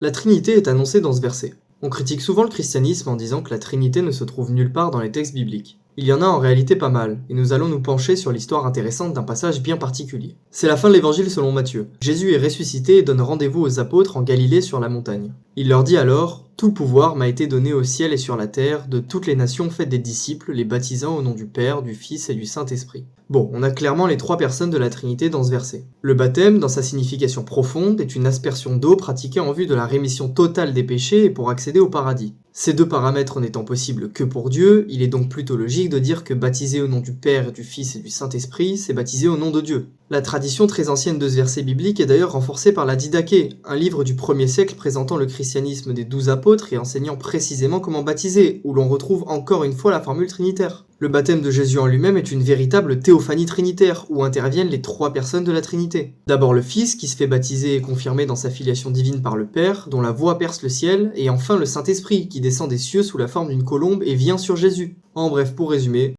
La Trinité est annoncée dans ce verset. On critique souvent le christianisme en disant que la Trinité ne se trouve nulle part dans les textes bibliques. Il y en a en réalité pas mal, et nous allons nous pencher sur l'histoire intéressante d'un passage bien particulier. C'est la fin de l'évangile selon Matthieu. Jésus est ressuscité et donne rendez-vous aux apôtres en Galilée sur la montagne. Il leur dit alors « Tout le pouvoir m'a été donné au ciel et sur la terre, de toutes les nations faites des disciples, les baptisant au nom du Père, du Fils et du Saint-Esprit. » Bon, on a clairement les trois personnes de la Trinité dans ce verset. Le baptême, dans sa signification profonde, est une aspersion d'eau pratiquée en vue de la rémission totale des péchés et pour accéder au paradis. Ces deux paramètres n'étant possibles que pour Dieu, il est donc plutôt logique de dire que baptiser au nom du Père, du Fils et du Saint-Esprit, c'est baptiser au nom de Dieu. La tradition très ancienne de ce verset biblique est d'ailleurs renforcée par la Didaché, un livre du 1er siècle présentant le christianisme des 12 apôtres et enseignant précisément comment baptiser, où l'on retrouve encore une fois la formule trinitaire. Le baptême de Jésus en lui-même est une véritable théophanie trinitaire, où interviennent les trois personnes de la Trinité. D'abord le Fils, qui se fait baptiser et confirmer dans sa filiation divine par le Père, dont la voix perce le ciel, et enfin le Saint-Esprit, qui descend des cieux sous la forme d'une colombe et vient sur Jésus. En bref, pour résumer,